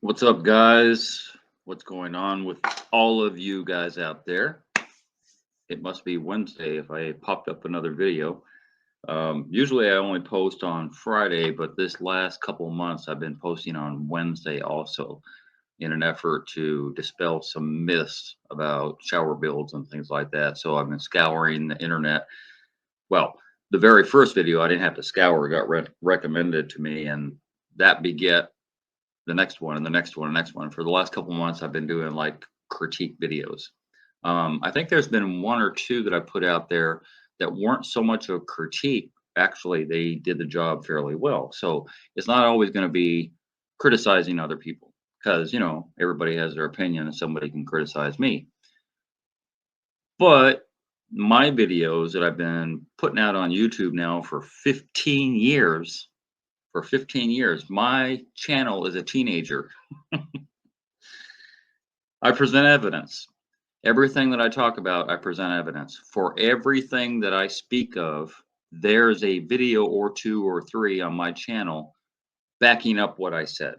What's up, guys? What's going on with all of you guys out there? It must be Wednesday if I popped up another video. Usually I only post on Friday, but this last couple months I've been posting on Wednesday also in an effort to dispel some myths about shower builds and things like that. So I've been scouring the internet. Well, the very first video I didn't have to scour, it got recommended to me, and that beget the next one and the next one and next one. For the last couple months, I've been doing like critique videos. I think there's been one or two that I put out there that weren't so much a critique. Actually, they did the job fairly well. So it's not always going to be criticizing other people because, everybody has their opinion and somebody can criticize me. But my videos that I've been putting out on YouTube now for 15 years, my channel is a teenager. I present evidence. Everything that I talk about, I present evidence. For everything that I speak of, there's a video or two or three on my channel backing up what I said.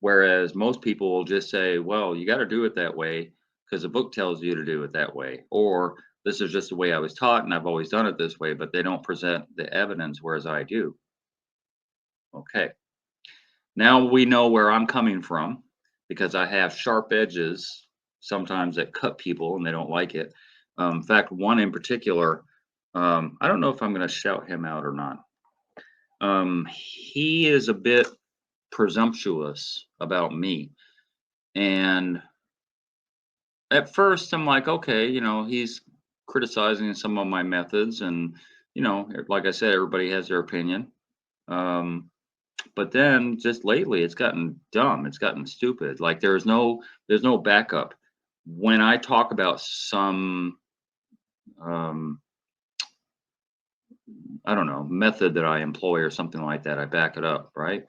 Whereas most people will just say, well, you got to do it that way because the book tells you to do it that way. Or this is just the way I was taught and I've always done it this way, but they don't present the evidence, whereas I do. Okay. Now we know where I'm coming from because I have sharp edges sometimes that cut people and they don't like it. In fact, one in particular, I don't know if I'm going to shout him out or not. He is a bit presumptuous about me. And at first I'm like, okay, he's criticizing some of my methods. And, like I said, everybody has their opinion. But then just lately it's gotten dumb. It's gotten stupid. Like there's no backup. When I talk about some, I don't know, method that I employ or something like that, I back it up, right?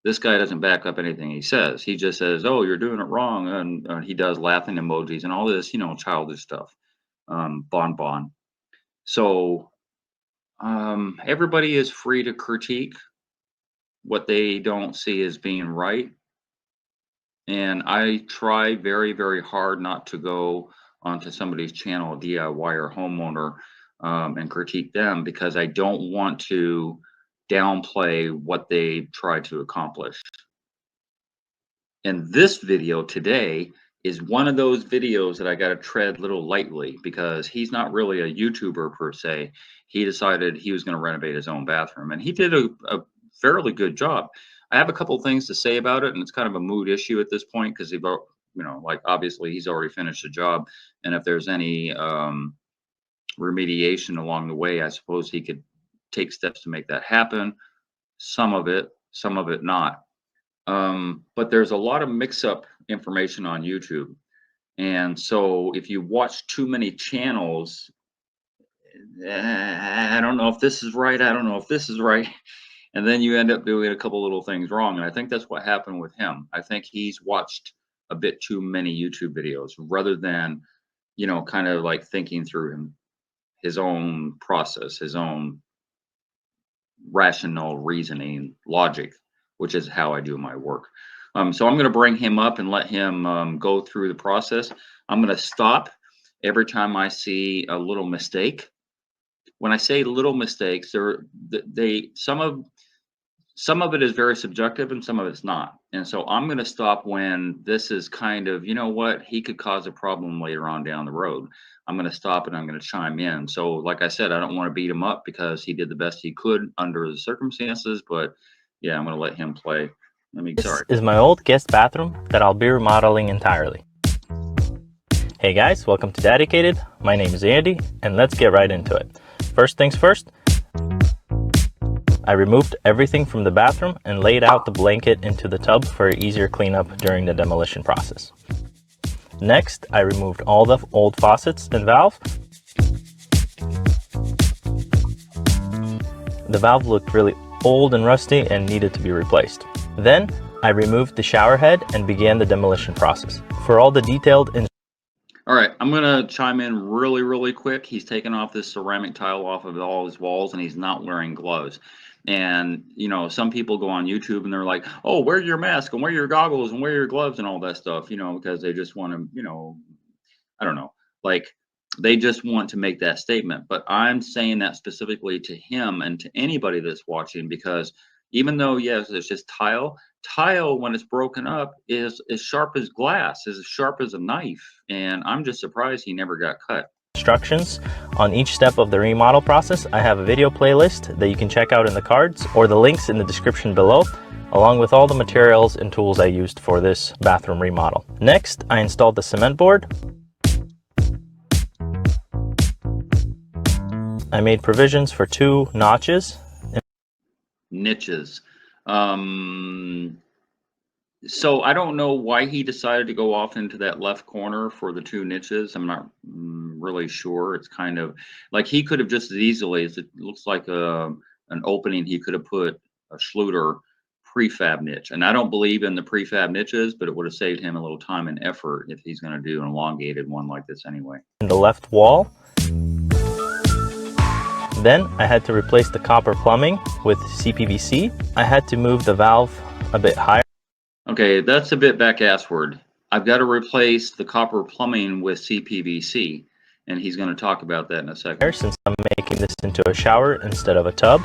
This guy doesn't back up anything he says. He just says, "Oh, you're doing it wrong," and he does laughing emojis and all this, childish stuff. Bon. So everybody is free to critique what they don't see as being right. And I try very, very hard not to go onto somebody's channel, DIY or homeowner, and critique them because I don't want to downplay what they try to accomplish. And this video today is one of those videos that I got to tread a little lightly because he's not really a YouTuber per se. He decided he was going to renovate his own bathroom, and he did a fairly good job. I have a couple things to say about it, and it's kind of a mood issue at this point because like obviously he's already finished the job, and if there's any remediation along the way, I suppose he could take steps to make that happen. Some of it not. But there's a lot of mix-up information on YouTube, and so if you watch too many channels, I don't know if this is right. I don't know if this is right. And then you end up doing a couple little things wrong. And I think that's what happened with him. I think he's watched a bit too many YouTube videos rather than, kind of like thinking through his own process, his own rational reasoning, logic, which is how I do my work. So I'm going to bring him up and let him go through the process. I'm going to stop every time I see a little mistake. When I say little mistakes, some of it is very subjective and some of it's not. And so I'm going to stop when this is kind of, he could cause a problem later on down the road. I'm going to stop and I'm going to chime in. So like I said, I don't want to beat him up because he did the best he could under the circumstances, but yeah, I'm going to let him play. This is my old guest bathroom that I'll be remodeling entirely. Hey guys, welcome to Dedicated. My name is Andy, and let's get right into it. First things first, I removed everything from the bathroom and laid out the blanket into the tub for easier cleanup during the demolition process. Next, I removed all the old faucets and valve. The valve looked really old and rusty and needed to be replaced. Then, I removed the shower head and began the demolition process. For all the detailed All right, I'm going to chime in really, really quick. He's taken off this ceramic tile off of all his walls and he's not wearing gloves. And, you know, some people go on YouTube and they're like, oh, wear your mask and wear your goggles and wear your gloves and all that stuff, you know, because they just want to, you know, I don't know, like they just want to make that statement. But I'm saying that specifically to him and to anybody that's watching, because even though, yes, it's just tile, tile when it's broken up is as sharp as glass, is as sharp as a knife. And I'm just surprised he never got cut. Instructions on each step of the remodel process. I have a video playlist that you can check out in the cards or the links in the description below, along with all the materials and tools I used for this bathroom remodel. Next, I installed the cement board. I made provisions for 2 notches. Niches. So I don't know why he decided to go off into that left corner for the 2 niches. I'm not really sure. It's kind of like he could have just as easily, as it looks like an opening, he could have put a Schluter prefab niche. And I don't believe in the prefab niches, but it would have saved him a little time and effort if he's going to do an elongated one like this anyway. In the left wall. Then I had to replace the copper plumbing with CPVC. I had to move the valve a bit higher. Okay, that's a bit back-assward. I've got to replace the copper plumbing with CPVC, and he's going to talk about that in a second. Since I'm making this into a shower instead of a tub.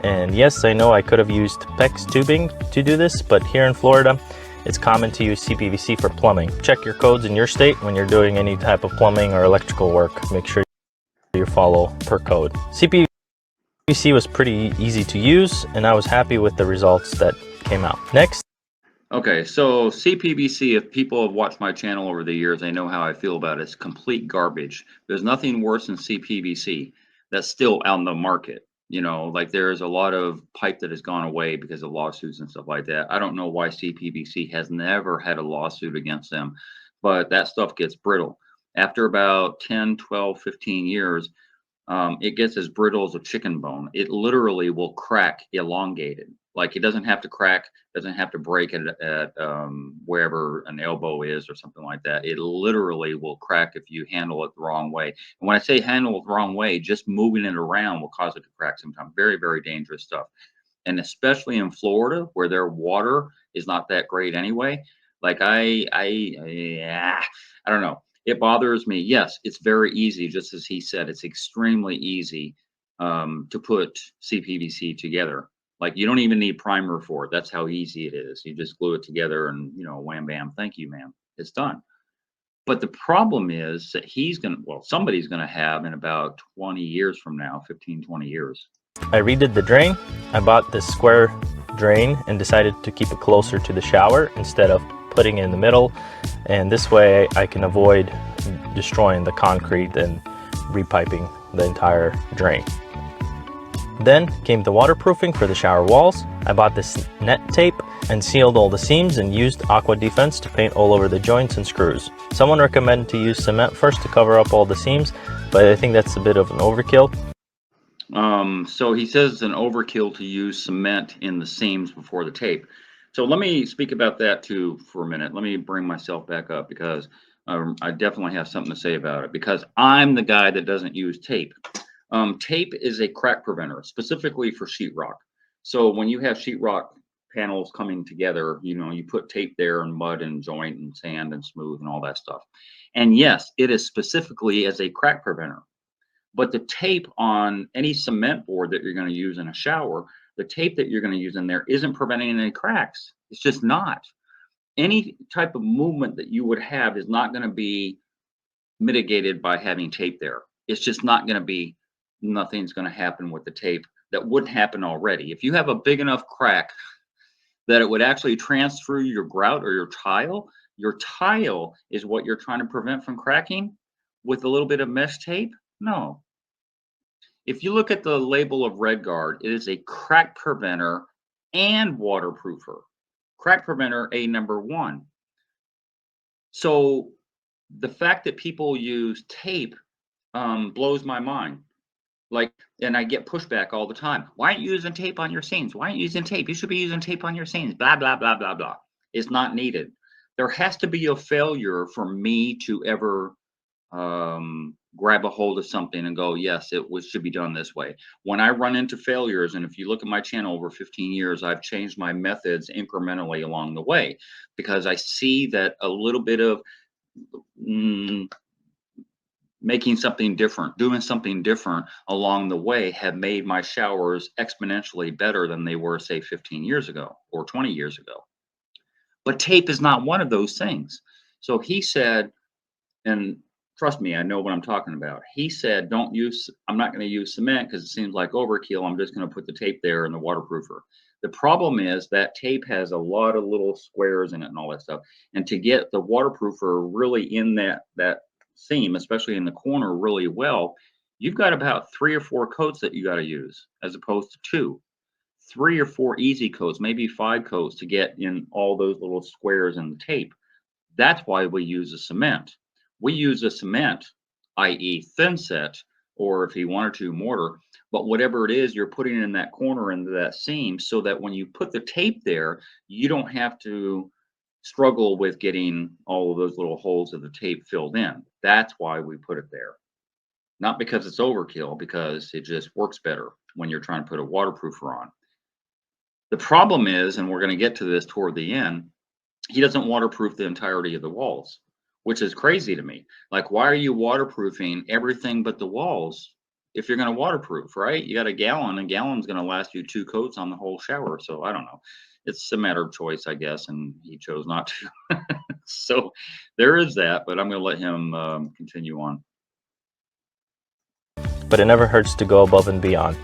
And yes, I know I could have used PEX tubing to do this, but here in Florida, it's common to use CPVC for plumbing. Check your codes in your state when you're doing any type of plumbing or electrical work. Make sure you follow per code. CPVC was pretty easy to use, and I was happy with the results that came out. Next. Okay, so CPVC, if people have watched my channel over the years, they know how I feel about it. It's complete garbage. There's nothing worse than CPVC that's still out in the market. You know, like there's a lot of pipe that has gone away because of lawsuits and stuff like that. I don't know why CPVC has never had a lawsuit against them, but that stuff gets brittle. After about 10, 12, 15 years, it gets as brittle as a chicken bone. It literally will crack elongated. Like it doesn't have to crack, doesn't have to break at wherever an elbow is or something like that. It literally will crack if you handle it the wrong way. And when I say handle it the wrong way, just moving it around will cause it to crack sometimes. Very, very dangerous stuff. And especially in Florida, where their water is not that great anyway. Like I don't know. It bothers me. Yes, it's very easy, just as he said. It's extremely easy to put CPVC together. Like you don't even need primer for it. That's how easy it is. You just glue it together and, you know, wham, bam, thank you, ma'am. It's done. But the problem is that somebody's going to have in about 20 years from now, 15, 20 years. I redid the drain. I bought this square drain and decided to keep it closer to the shower instead of putting it in the middle. And this way I can avoid destroying the concrete and repiping the entire drain. Then came the waterproofing for the shower walls. I bought this net tape and sealed all the seams and used Aqua Defense to paint all over the joints and screws. Someone recommended to use cement first to cover up all the seams, but I think that's a bit of an overkill. So he says it's an overkill to use cement in the seams before the tape. So let me speak about that too for a minute. Let me bring myself back up because I definitely have something to say about it, because I'm the guy that doesn't use tape. Tape is a crack preventer, specifically for sheetrock. So when you have sheetrock panels coming together, you know, you put tape there and mud and joint and sand and smooth and all that stuff. And yes, it is specifically as a crack preventer. But the tape on any cement board that you're going to use in a shower, the tape that you're going to use in there isn't preventing any cracks. It's just not. Any type of movement that you would have is not going to be mitigated by having tape there. It's just not going to be, nothing's going to happen with the tape that wouldn't happen already. If you have a big enough crack that it would actually transfer your grout or your tile is what you're trying to prevent from cracking with a little bit of mesh tape. No. If you look at the label of RedGuard, it is a crack preventer and waterproofer. Crack preventer, a number 1. So the fact that people use tape blows my mind. Like, and I get pushback all the time. Why aren't you using tape on your seams? Why aren't you using tape? You should be using tape on your seams. Blah, blah, blah, blah, blah. It's not needed. There has to be a failure for me to ever grab a hold of something and go, yes, should be done this way. When I run into failures, and if you look at my channel over 15 years, I've changed my methods incrementally along the way, because I see that a little bit of making something different, doing something different along the way have made my showers exponentially better than they were, say, 15 years ago or 20 years ago. But tape is not one of those things. So he said, and trust me, I know what I'm talking about. He said, I'm not going to use cement because it seems like overkill. I'm just going to put the tape there and the waterproofer. The problem is that tape has a lot of little squares in it and all that stuff. And to get the waterproofer really in that seam, especially in the corner really well, you've got about 3 or 4 coats that you got to use as opposed to 2. 3 or 4 easy coats, maybe 5 coats to get in all those little squares in the tape. That's why we use a cement. We use a cement, i.e. thin set, or if you wanted to, mortar, but whatever it is, you're putting it in that corner into that seam so that when you put the tape there, you don't have to struggle with getting all of those little holes of the tape filled in. That's why we put it there. Not because it's overkill, because it just works better when you're trying to put a waterproofer on. The problem is, and we're going to get to this toward the end, he doesn't waterproof the entirety of the walls, which is crazy to me. Like, why are you waterproofing everything but the walls if you're going to waterproof, right? You got a gallon is going to last you 2 coats on the whole shower. So I don't know. It's a matter of choice, I guess, and he chose not to. So there is that, but I'm going to let him continue on. But it never hurts to go above and beyond.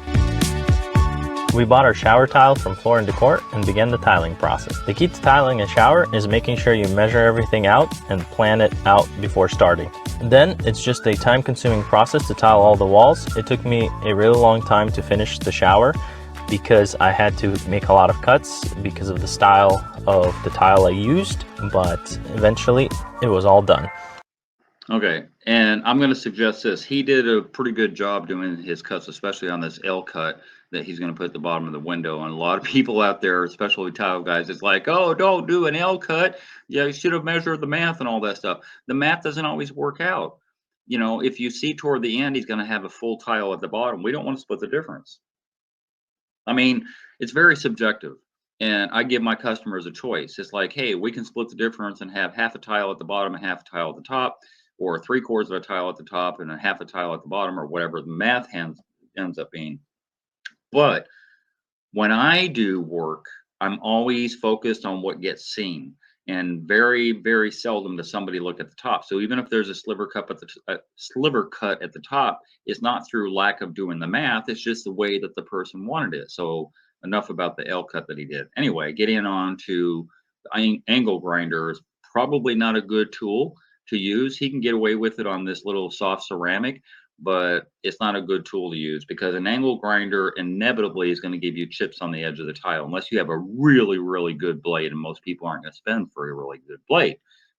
We bought our shower tile from Floor & Decor and began the tiling process. The key to tiling a shower is making sure you measure everything out and plan it out before starting. Then it's just a time-consuming process to tile all the walls. It took me a really long time to finish the shower because I had to make a lot of cuts because of the style of the tile I used, but eventually it was all done. Okay, and I'm going to suggest this. He did a pretty good job doing his cuts, especially on this L cut that he's going to put at the bottom of the window. And a lot of people out there, especially tile guys, it's like, oh, don't do an L cut. Yeah, you should have measured the math and all that stuff. The math doesn't always work out. You know, if you see toward the end, he's going to have a full tile at the bottom. We don't want to split the difference. I mean, it's very subjective. And I give my customers a choice. It's like, hey, we can split the difference and have half a tile at the bottom and half a tile at the top, or 3/4 of a tile at the top and a half a tile at the bottom, or whatever the math ends up being. But when I do work, I'm always focused on what gets seen, and very, very seldom does somebody look at the top. So even if there's a sliver cut at the top, it's not through lack of doing the math. It's just the way that the person wanted it. So enough about the L cut that he did. Anyway, getting on to the angle grinder is probably not a good tool to use. He can get away with it on this little soft ceramic, but it's not a good tool to use because an angle grinder inevitably is going to give you chips on the edge of the tile unless you have a really, really good blade, and most people aren't going to spend for a really good blade.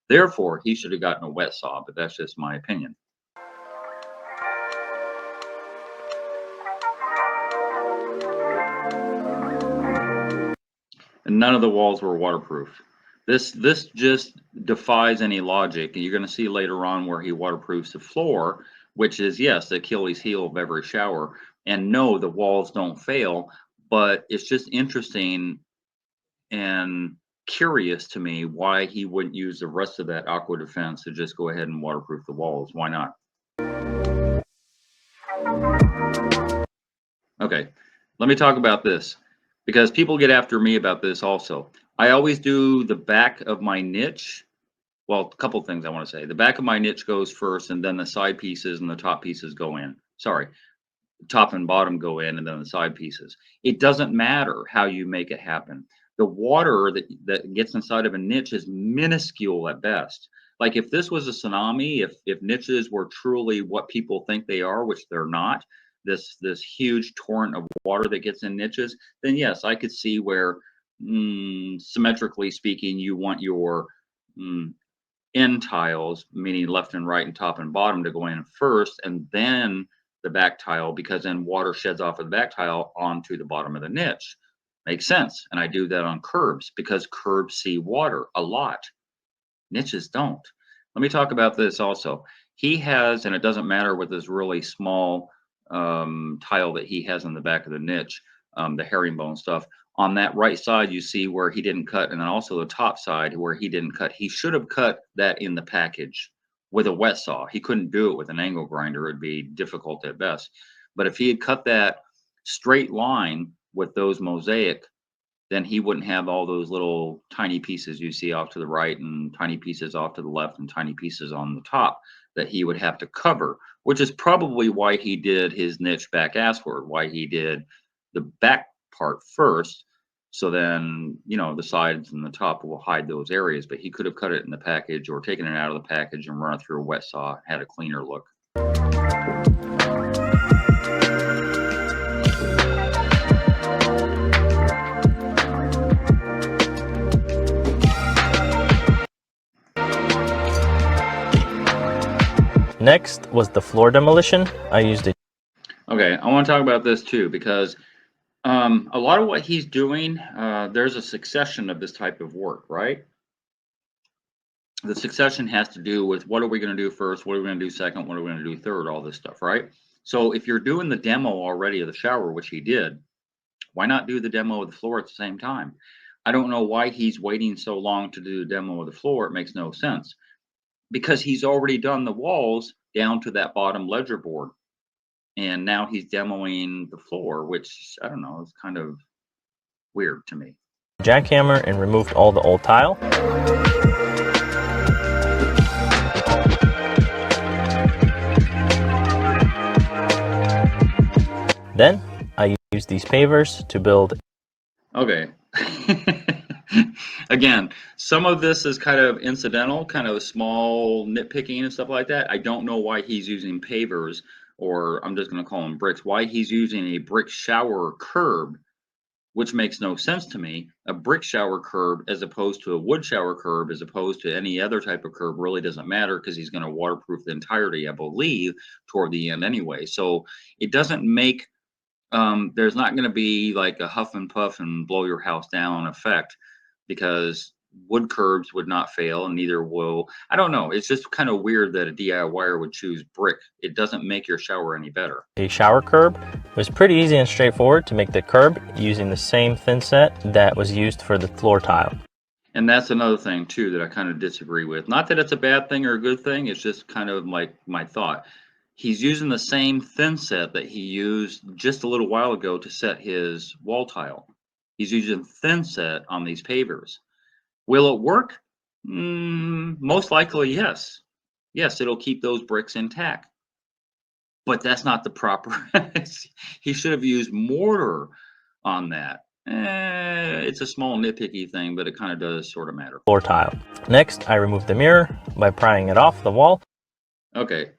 Therefore, he should have gotten a wet saw, but that's just my opinion. And none of the walls were waterproof. This just defies any logic. And you're going to see later on where he waterproofs the floor, which is, yes, the Achilles heel of every shower. And no, the walls don't fail, but it's just interesting and curious to me why he wouldn't use the rest of that aqua defense to just go ahead and waterproof the walls. Why not? Okay, let me talk about this because people get after me about this also. I always do the back of my niche. Well, a couple things I want to say. The back of my niche goes first, and then the side pieces and the top pieces go in. Sorry, top and bottom go in, and then the side pieces. It doesn't matter how you make it happen. The water that gets inside of a niche is minuscule at best. Like if this was a tsunami, if niches were truly what people think they are, which they're not, this huge torrent of water that gets in niches, then yes, I could see where, symmetrically speaking, you want your end tiles, meaning left and right and top and bottom, to go in first, and then the back tile, because then water sheds off of the back tile onto the bottom of the niche. Makes sense. And I do that on curbs because curbs see water a lot. Niches don't. Let me talk about this also. He has, and it doesn't matter with this really small tile that he has in the back of the niche, the herringbone stuff. On that right side, you see where he didn't cut, and then also the top side where he didn't cut. He should have cut that in the package with a wet saw. He couldn't do it with an angle grinder. It'd be difficult at best. But if he had cut that straight line with those mosaic, then he wouldn't have all those little tiny pieces you see off to the right and tiny pieces off to the left and tiny pieces on the top that he would have to cover, which is probably why he did his niche back assward, why he did the back part first. So then, you know, the sides and the top will hide those areas, but he could have cut it in the package or taken it out of the package and run it through a wet saw, had a cleaner look. Next was the floor demolition. I used it. Okay, I want to talk about this too, because a lot of what he's doing, there's a succession of this type of work, right? The succession has to do with what are we going to do first, what are we going to do second, what are we going to do third, all this stuff, right? So if you're doing the demo already of the shower, which he did, why not do the demo of the floor at the same time? I don't know why he's waiting so long to do the demo of the floor. It makes no sense. Because he's already done the walls down to that bottom ledger board. And now he's demoing the floor, which, I don't know, is kind of weird to me. Jackhammer and removed all the old tile. Then I used these pavers to build. Okay. Again, some of this is kind of incidental, kind of small nitpicking and stuff like that. I don't know why he's using pavers, or I'm just going to call them bricks, why he's using a brick shower curb, which makes no sense to me. A brick shower curb as opposed to a wood shower curb, as opposed to any other type of curb, really doesn't matter because he's going to waterproof the entirety, I believe, toward the end anyway. So it doesn't make, there's not going to be like a huff and puff and blow your house down effect, because wood curbs would not fail, and neither will, I don't know, it's just kind of weird that a DIYer would choose brick. It doesn't make your shower any better. A shower curb. It was pretty easy and straightforward to make the curb using the same thin set that was used for the floor tile. And that's another thing too that I kind of disagree with. Not that it's a bad thing or a good thing, it's just kind of like my thought. He's using the same thin set that he used just a little while ago to set his wall tile. He's using thin set on these pavers. Will it work? Most likely, yes. Yes, it'll keep those bricks intact. But that's not the proper. He should have used mortar on that. It's a small nitpicky thing, but it kind of does sort of matter. Floor tile. Next, I removed the mirror by prying it off the wall. Okay.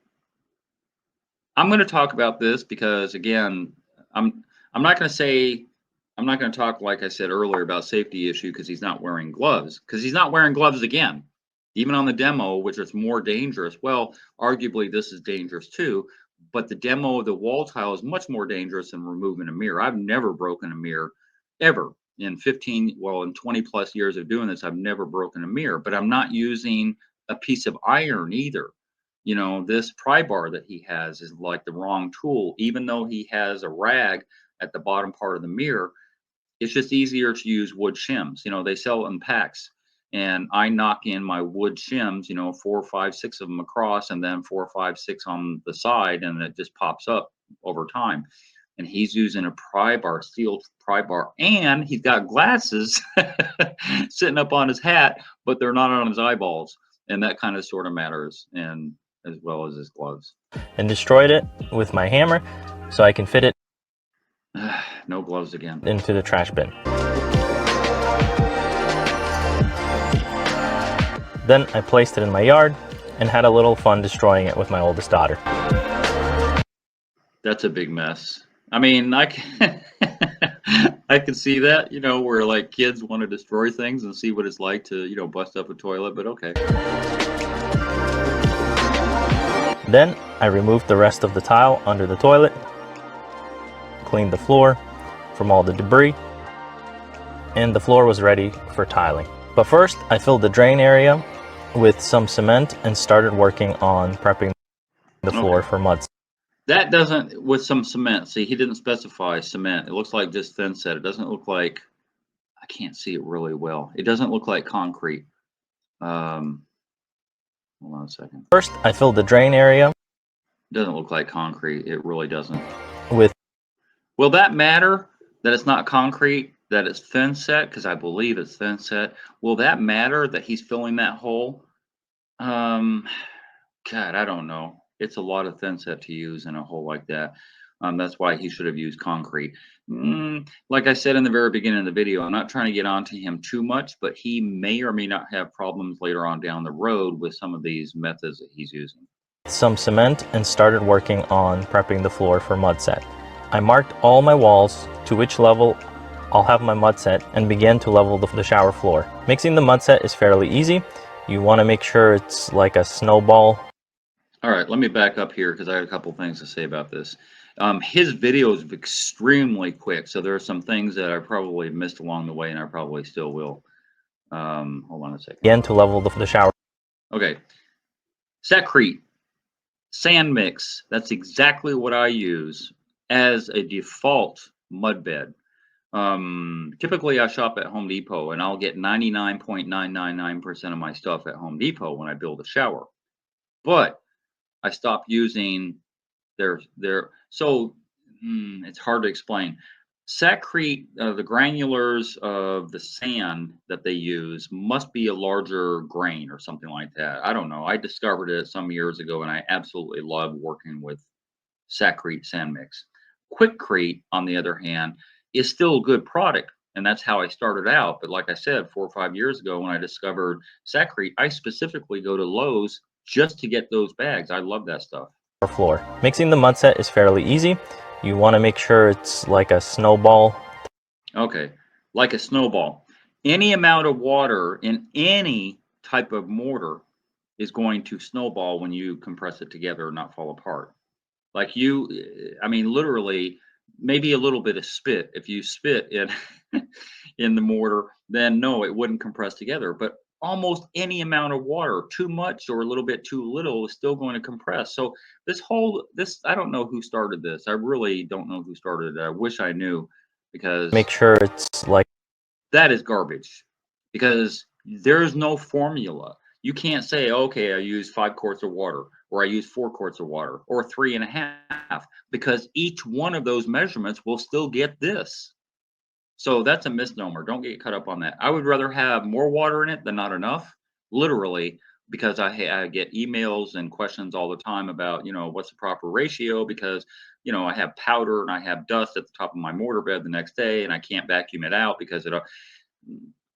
I'm going to talk about this because, again, I'm not going to talk, like I said earlier, about safety issue because he's not wearing gloves. Because he's not wearing gloves again, even on the demo, which is more dangerous. Well, arguably this is dangerous too, but the demo of the wall tile is much more dangerous than removing a mirror. I've never broken a mirror ever in 20 plus years of doing this. I've never broken a mirror, but I'm not using a piece of iron either. You know, this pry bar that he has is like the wrong tool, even though he has a rag at the bottom part of the mirror. It's just easier to use wood shims. You know, they sell it in packs, and I knock in my wood shims, you know, 4, 5, 6 of them across, and then 4, 5, 6 on the side, and it just pops up over time. And he's using a pry bar, steel pry bar, and he's got glasses sitting up on his hat, but they're not on his eyeballs, and that kind of sort of matters, and as well as his gloves. And destroyed it with my hammer so I can fit it. No gloves again. Into the trash bin. Then I placed it in my yard and had a little fun destroying it with my oldest daughter. That's a big mess. I mean, I can see that, you know, where like kids want to destroy things and see what it's like to, you know, bust up a toilet, but okay. Then I removed the rest of the tile under the toilet, cleaned the floor from all the debris, and the floor was ready for tiling. But first, I filled the drain area with some cement and started working on prepping the floor for mud. That doesn't, with some cement. See, he didn't specify cement. It looks like just thin set. It doesn't look like, I can't see it really well. It doesn't look like concrete. Hold on a second. First, I filled the drain area. It doesn't look like concrete. It really doesn't. With. Will that matter that it's not concrete, that it's thin set? Because I believe it's thin set. Will that matter that he's filling that hole? God, I don't know. It's a lot of thin set to use in a hole like that. That's why he should have used concrete. Like I said in the very beginning of the video, I'm not trying to get onto him too much, but he may or may not have problems later on down the road with some of these methods that he's using. Some cement and started working on prepping the floor for mud set. I marked all my walls to which level I'll have my mud set and began to level the shower floor. Mixing the mud set is fairly easy. You want to make sure it's like a snowball. All right, let me back up here because I had a couple things to say about this. His video is extremely quick, so there are some things that I probably missed along the way, and I probably still will. Hold on a second. Again, to level the shower. Okay. Secrete, sand mix. That's exactly what I use as a default mud bed. Typically I shop at Home Depot, and I'll get 99.999% of my stuff at Home Depot when I build a shower. But I stopped using their so it's hard to explain. Saccrete, the granulars of the sand that they use must be a larger grain or something like that. I don't know. I discovered it some years ago, and I absolutely love working with Saccrete sand mix. Quickcrete, on the other hand, is still a good product, and that's how I started out. But like I said, 4 or 5 years ago when I discovered Saccrete, I specifically go to Lowe's just to get those bags. I love that stuff. Floor. Mixing the mud set is fairly easy. You want to make sure it's like a snowball. Okay, like a snowball. Any amount of water in any type of mortar is going to snowball when you compress it together and not fall apart. Like I mean, literally, maybe a little bit of spit. If you spit in in the mortar, then no, it wouldn't compress together. But almost any amount of water, too much or a little bit too little, is still going to compress. So this, I don't know who started this. I really don't know who started it. I wish I knew, because make sure it's like, that is garbage, because there's no formula. You can't say, okay, I use 5 quarts of water, or I use 4 quarts of water, or 3.5, because each one of those measurements will still get this. So that's a misnomer. Don't get caught up on that. I would rather have more water in it than not enough, literally, because I get emails and questions all the time about, what's the proper ratio, because, I have powder and I have dust at the top of my mortar bed the next day, and I can't vacuum it out because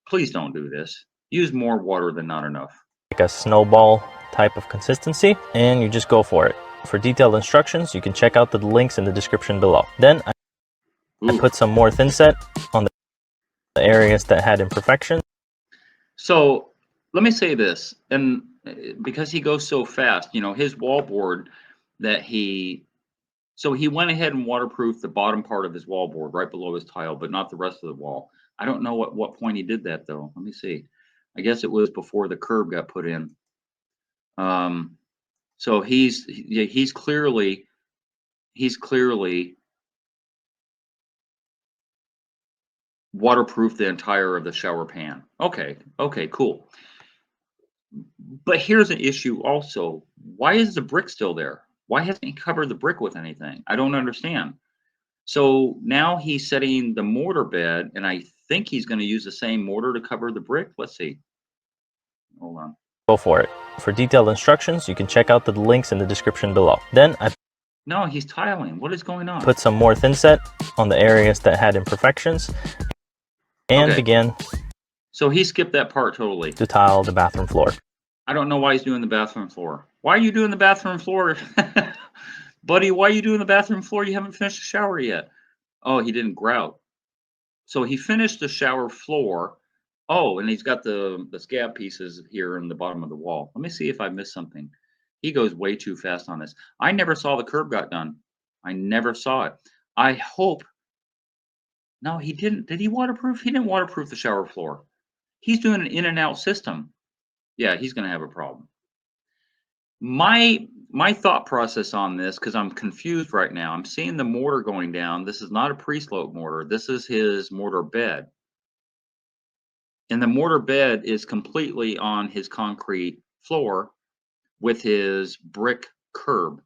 please don't do this. Use more water than not enough. Like a snowball type of consistency, and you just go for it. For detailed instructions, you can check out the links in the description below. Then I put some more thin set on the areas that had imperfections. So let me say this, and because he goes so fast, his wallboard that he went ahead and waterproofed the bottom part of his wallboard right below his tile, but not the rest of the wall. I don't know what point he did that though. Let me see. I guess it was before the curb got put in. So he's clearly waterproof the entire of the shower pan. Okay, cool. But here's an issue also. Why is the brick still there? Why hasn't he covered the brick with anything? I don't understand. So now he's setting the mortar bed, and I think he's going to use the same mortar to cover the brick. Let's see. Hold on. Go for it. For detailed instructions, you can check out the links in the description below. Then No, he's tiling. What is going on? Put some more thin set on the areas that had imperfections, and began. So he skipped that part totally. To tile the bathroom floor. I don't know why he's doing the bathroom floor. Why are you doing the bathroom floor? Buddy, why are you doing the bathroom floor? You haven't finished the shower yet. Oh, he didn't grout. So he finished the shower floor. Oh, and he's got the scab pieces here in the bottom of the wall. Let me see if I missed something. He goes way too fast on this. I never saw the curb got done. I never saw it. I hope. No, he didn't. Did he waterproof? He didn't waterproof the shower floor. He's doing an in and out system. Yeah, he's going to have a problem. My my thought process on this, because I'm confused right now. I'm seeing the mortar going down. This is not a pre-slope mortar. This is his mortar bed. And the mortar bed is completely on his concrete floor with his brick curb.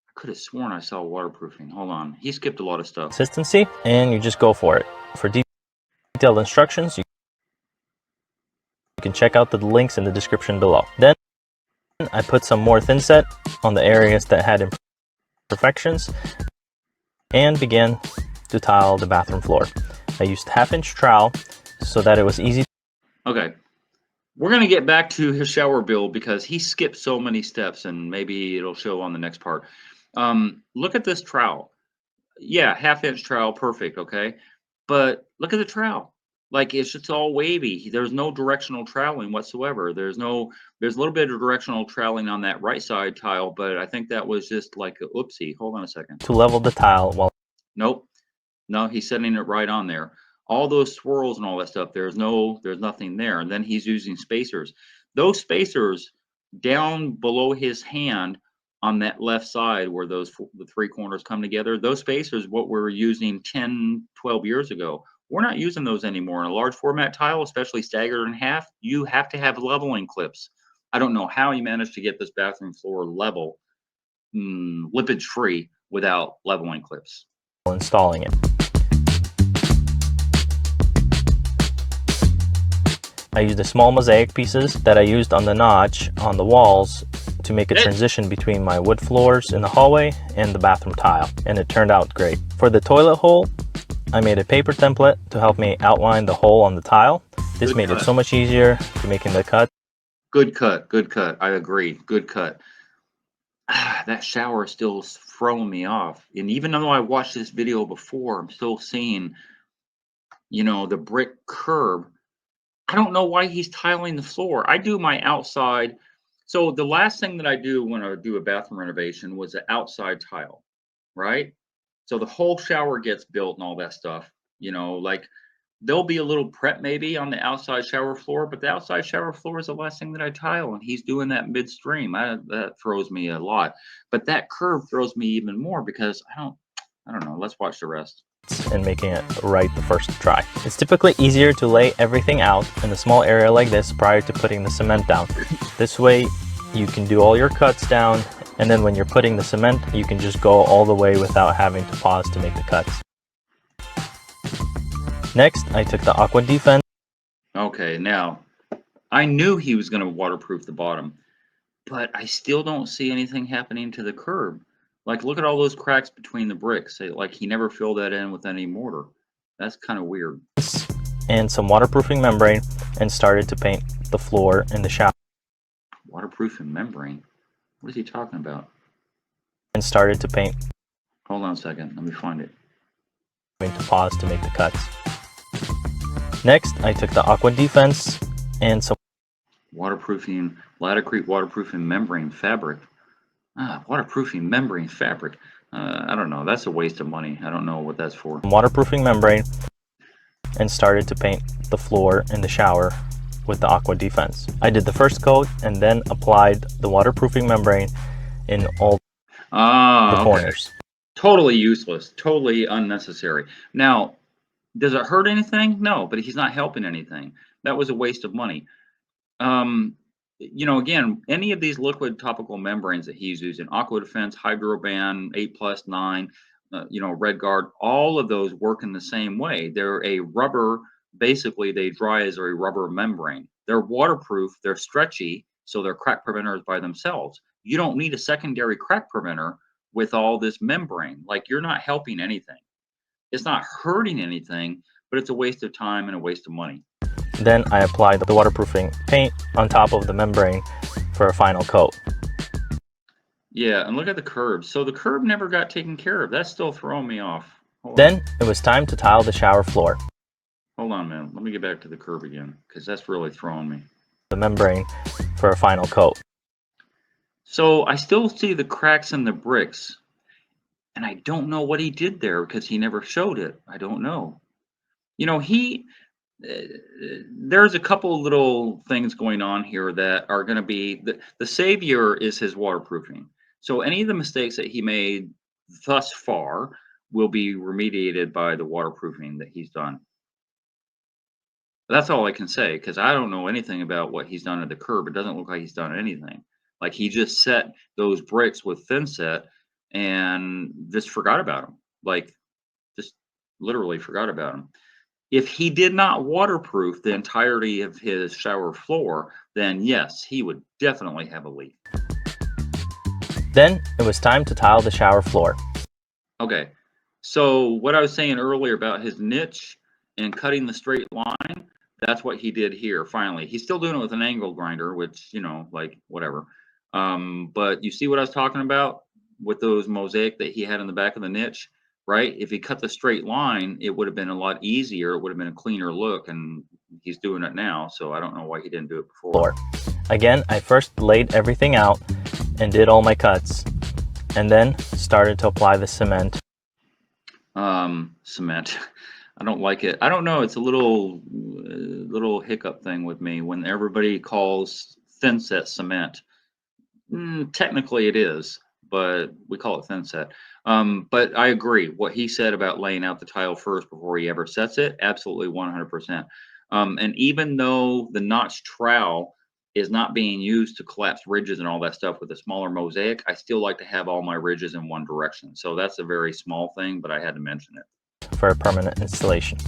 I could have sworn I saw waterproofing. Hold on. He skipped a lot of stuff. Consistency, and you just go for it. For detailed instructions, you can check out the links in the description below. Then I put some more thin set on the areas that had imperfections and began to tile the bathroom floor. I used 1/2-inch trowel so that it was easy. Okay. We're going to get back to his shower build because he skipped so many steps, and maybe it'll show on the next part. Look at this trowel. Yeah, 1/2-inch trowel, perfect, okay? But look at the trowel. Like, it's just all wavy. There's no directional troweling whatsoever. There's a little bit of directional troweling on that right side tile, but I think that was just like a oopsie. Hold on a second. To level the tile while... Nope. No, he's setting it right on there. All those swirls and all that stuff, there's nothing there. And then he's using spacers. Those spacers down below his hand on that left side where the 3 corners come together, those spacers, what we were using 10, 12 years ago. We're not using those anymore. In a large format tile, especially staggered in half, you have to have leveling clips. I don't know how he managed to get this bathroom floor level, lippage free without leveling clips. Installing it. I used the small mosaic pieces that I used on the notch on the walls to make a transition between my wood floors in the hallway and the bathroom tile, and it turned out great. For the toilet hole, I made a paper template to help me outline the hole on the tile. This made it so much easier to making the cut. Good cut, good cut. I agree. Good cut. That shower is still throwing me off. And even though I watched this video before, I'm still seeing, the brick curb. I don't know why he's tiling the floor. I do my outside. So the last thing that I do when I do a bathroom renovation was the outside tile, right? So the whole shower gets built and all that stuff, like there'll be a little prep maybe on the outside shower floor, but the outside shower floor is the last thing that I tile, and he's doing that midstream. That throws me a lot, but that curve throws me even more because I don't know. Let's watch the rest. And making it right the first try. It's typically easier to lay everything out in a small area like this prior to putting the cement down. This way you can do all your cuts down, and then when you're putting the cement, you can just go all the way without having to pause to make the cuts. Next, I took the Aqua Defense. Okay, now I knew he was going to waterproof the bottom, but I still don't see anything happening to the curb. Like, look at all those cracks between the bricks. Like, he never filled that in with any mortar. That's kind of weird. And some waterproofing membrane, and started to paint the floor in the shower. Waterproofing membrane? What is he talking about? And started to paint. Hold on a second. Let me find it. To pause to make the cuts. Next, I took the Aqua Defense and some waterproofing, Latacrete waterproofing membrane fabric. Waterproofing membrane fabric. I don't know. That's a waste of money. I don't know what that's for. Waterproofing membrane, and started to paint the floor in the shower with the Aqua Defense. I did the first coat and then applied the waterproofing membrane in all the corners. Totally useless. Totally unnecessary. Now, does it hurt anything? No, but he's not helping anything. That was a waste of money. Again, any of these liquid topical membranes that he's using, Aqua Defense, Hydroban, 8+, 9, Red Guard, all of those work in the same way. They're a rubber, basically they dry as a rubber membrane. They're waterproof, they're stretchy, so they're crack preventers by themselves. You don't need a secondary crack preventer with all this membrane. Like, you're not helping anything. It's not hurting anything, but it's a waste of time and a waste of money. Then I applied the waterproofing paint on top of the membrane for a final coat. Yeah, and look at the curb. So the curb never got taken care of. That's still throwing me off. Then it was time to tile the shower floor. Hold on, man. Let me get back to the curb again, because that's really throwing me. The membrane for a final coat. So I still see the cracks in the bricks, and I don't know what he did there because he never showed it. I don't know. there's a couple little things going on here that are going to be the savior is his waterproofing. So any of the mistakes that he made thus far will be remediated by the waterproofing that he's done. That's all I can say because I don't know anything about what he's done at the curb. It doesn't look like he's done anything. Like he just set those bricks with thin set and just forgot about them. Like just literally forgot about them. If he did not waterproof the entirety of his shower floor, then yes, he would definitely have a leak. Then it was time to tile the shower floor. Okay, so what I was saying earlier about his niche and cutting the straight line, that's what he did here finally. He's still doing it with an angle grinder, which, you know, like whatever. But you see what I was talking about with those mosaic that he had in the back of the niche? Right? If he cut the straight line, it would have been a lot easier. It would have been a cleaner look, and he's doing it now. So I don't know why he didn't do it before. Again, I first laid everything out and did all my cuts, and then started to apply the cement. Cement. I don't like it. I don't know. It's a little hiccup thing with me when everybody calls thin set cement. Technically, it is, but we call it thin set. But I agree. What he said about laying out the tile first before he ever sets it, absolutely 100%. And even though the notch trowel is not being used to collapse ridges and all that stuff with a smaller mosaic, I still like to have all my ridges in one direction. So that's a very small thing, but I had to mention it. For a permanent installation.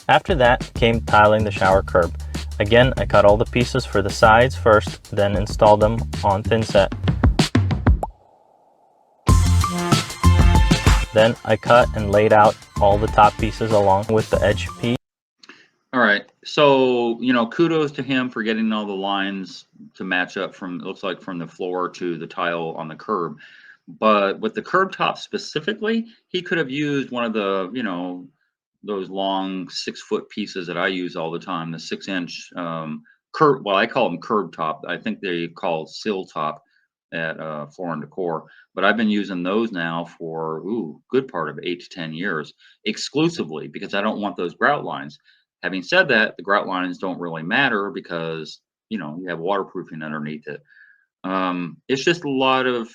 After that came tiling the shower curb. Again, I cut all the pieces for the sides first, then installed them on thin set. Then I cut and laid out all the top pieces along with the edge piece. All right, so, you know, kudos to him for getting all the lines to match up from, it looks like from the floor to the tile on the curb. But with the curb top specifically, he could have used one of the, you know, those long 6-foot pieces that I use all the time, the 6-inch curb. Well, I call them curb top. I think they call sill top at Floor & Decor. But I've been using those now for good part of 8 to 10 years exclusively because I don't want those grout lines. Having said that, the grout lines don't really matter because, you know, you have waterproofing underneath it. It's just a lot of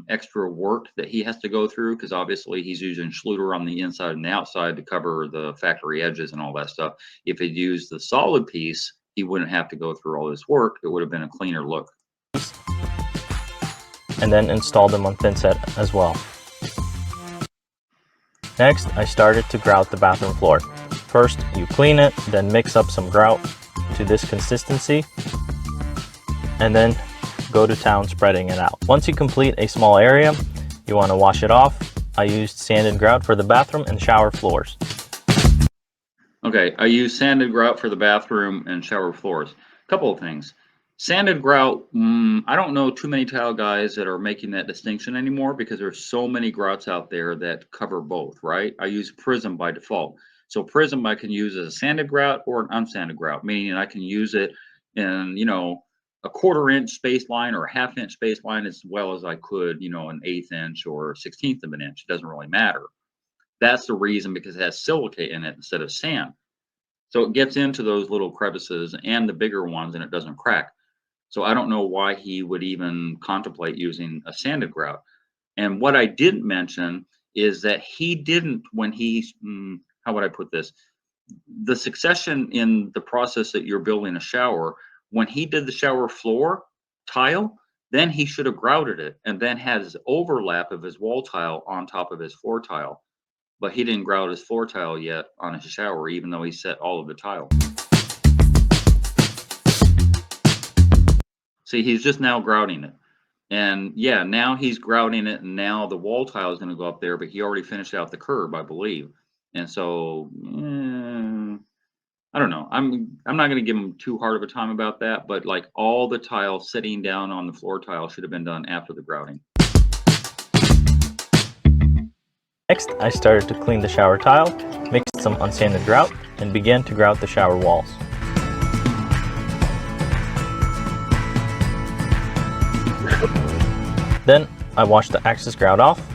extra work that he has to go through because obviously he's using Schluter on the inside and the outside to cover the factory edges and all that stuff. If he'd used the solid piece, he wouldn't have to go through all this work. It would have been a cleaner look. And then installed them on thin set as well. Next, I started to grout the bathroom floor. First, you clean it, then mix up some grout to this consistency, and then go to town spreading it out. Once you complete a small area, you want to wash it off. I used sanded grout for the bathroom and shower floors. Okay, I use sanded grout for the bathroom and shower floors. Couple of things. Sanded grout, I don't know too many tile guys that are making that distinction anymore because there's so many grouts out there that cover both, right? I use Prism by default. So Prism I can use as a sanded grout or an unsanded grout, meaning I can use it in, you know, a 1/4 inch space line or a 1/2 inch space line as well as I could, you know, an 1/8 inch or 1/16 of an inch. It doesn't really matter. That's the reason because it has silicate in it instead of sand. So it gets into those little crevices and the bigger ones and it doesn't crack. So I don't know why he would even contemplate using a sanded grout. And what I didn't mention is that he didn't, when he, how would I put this? The succession in the process that you're building a shower, when he did the shower floor tile, then he should have grouted it and then had his overlap of his wall tile on top of his floor tile. But he didn't grout his floor tile yet on his shower, even though he set all of the tile. See, he's just now grouting it. And yeah, now he's grouting it and now the wall tile is going to go up there, but he already finished out the curb, I believe. And so, I don't know. I'm not going to give him too hard of a time about that, but like all the tile sitting down on the floor tile should have been done after the grouting. Next, I started to clean the shower tile, mixed some unsanded grout, and began to grout the shower walls. Then I washed the excess grout off,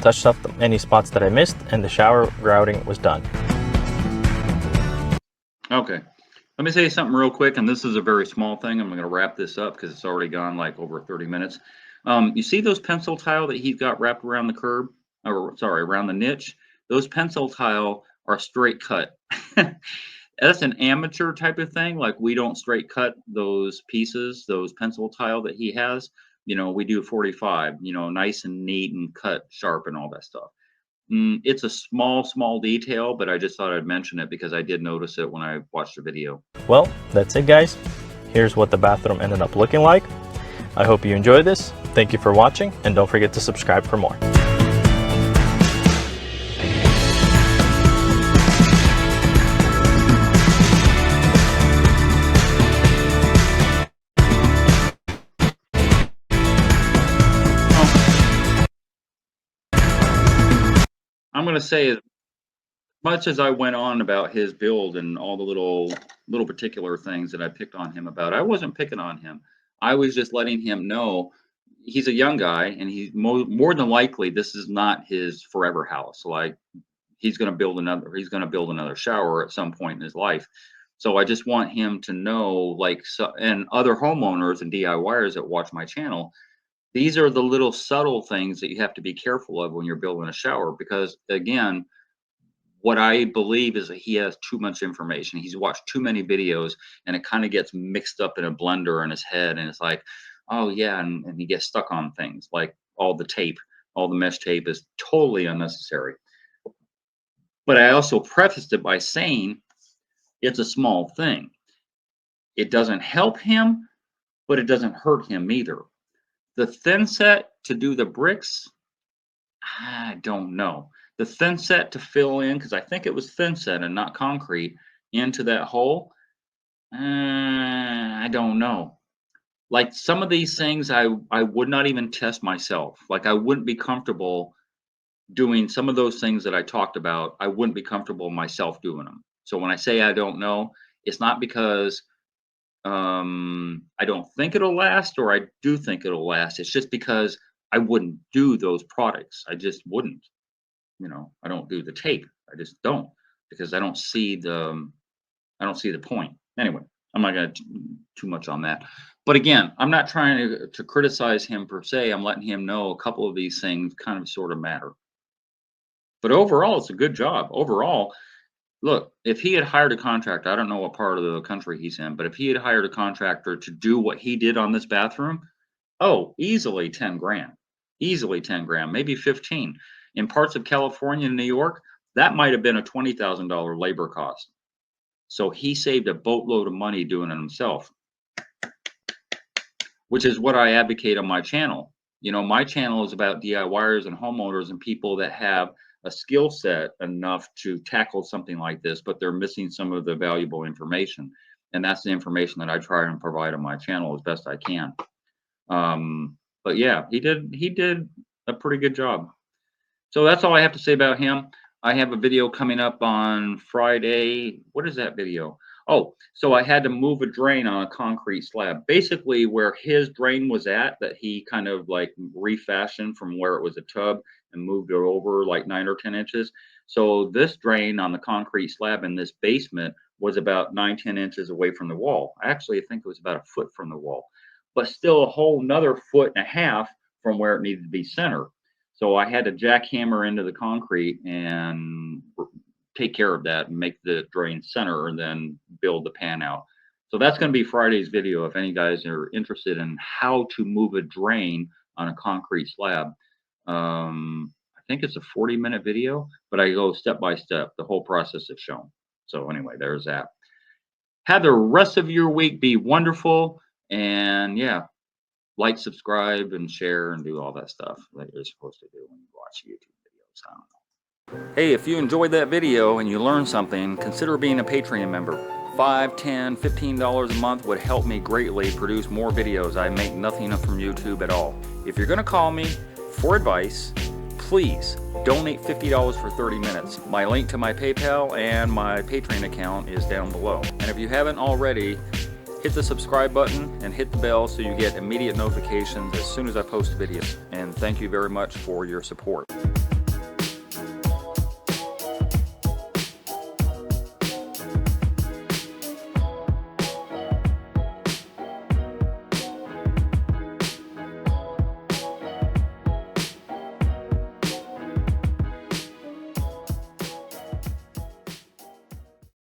touched up any spots that I missed, and the shower grouting was done. Okay, let me say something real quick, and this is a very small thing. I'm going to wrap this up because it's already gone like over 30 minutes. You see those pencil tile that he's got wrapped around the curb, or sorry, around the niche? Those pencil tile are straight cut. That's an amateur type of thing. Like, we don't straight cut those pieces, those pencil tile that he has. You know, we do 45, you know, nice and neat and cut sharp and all that stuff. It's a small detail, but I just thought I'd mention it because I did notice it when I watched the video. Well, that's it, guys. Here's what the bathroom ended up looking like. I hope you enjoyed this. Thank you for watching, and don't forget to subscribe for more. I'm going to say, as much as I went on about his build and all the little particular things that I picked on him about, I wasn't picking on him. I was just letting him know he's a young guy, and he's more than likely this is not his forever house. Like, he's going to build another shower at some point in his life. So I just want him to know, like, and other homeowners and DIYers that watch my channel, these are the little subtle things that you have to be careful of when you're building a shower, because again, what I believe is that he has too much information. He's watched too many videos, and it kind of gets mixed up in a blender in his head, and it's like, oh yeah, and he gets stuck on things like all the mesh tape is totally unnecessary. But I also prefaced it by saying it's a small thing. It doesn't help him, but it doesn't hurt him either. The thin set to do the bricks, I don't know. The thin set to fill in, because I think it was thin set and not concrete, into that hole, I don't know. Like, some of these things I would not even test myself. Like, I wouldn't be comfortable doing some of those things that I talked about. I wouldn't be comfortable myself doing them. So when I say I don't know, it's not because I don't think it'll last, or I do think it'll last. It's just because I wouldn't do those products. I just wouldn't. You know, I don't do the tape. I just don't, because I don't see the point. Anyway, I'm not going to too much on that. But again, I'm not trying to criticize him per se. I'm letting him know a couple of these things kind of sort of matter. But overall, it's a good job. Overall, look, if he had hired a contractor, I don't know what part of the country he's in, but if he had hired a contractor to do what he did on this bathroom, oh, easily 10 grand. Easily 10 grand, maybe 15. In parts of California and New York, that might have been a $20,000 labor cost. So he saved a boatload of money doing it himself, which is what I advocate on my channel. You know, my channel is about DIYers and homeowners and people that have a skill set enough to tackle something like this, but they're missing some of the valuable information. And that's the information that I try and provide on my channel as best I can. But yeah, he did a pretty good job. So that's all I have to say about him. I have a video coming up on Friday. What is that video? Oh, so I had to move a drain on a concrete slab. Basically, where his drain was at, that he kind of like refashioned from where it was a tub and moved it over like 9 or 10 inches. So this drain on the concrete slab in this basement was about 9-10 inches away from the wall. Actually, I think it was about a foot from the wall, but still a whole another 1.5 feet from where it needed to be centered. So I had to jackhammer into the concrete and take care of that and make the drain center and then build the pan out. So that's going to be Friday's video if any guys are interested in how to move a drain on a concrete slab. I think it's a 40-minute video, but I go step by step. The whole process is shown. So anyway, there's that. Have the rest of your week be wonderful. And yeah, like, subscribe, and share, and do all that stuff that you're supposed to do when you watch YouTube videos. I don't know. Hey, if you enjoyed that video and you learned something, consider being a Patreon member. $5, $10, $15 a month would help me greatly produce more videos. I make nothing from YouTube at all. If you're going to call me for advice, please donate $50 for 30 minutes. My link to my PayPal and my Patreon account is down below. And if you haven't already, hit the subscribe button and hit the bell so you get immediate notifications as soon as I post videos. And thank you very much for your support.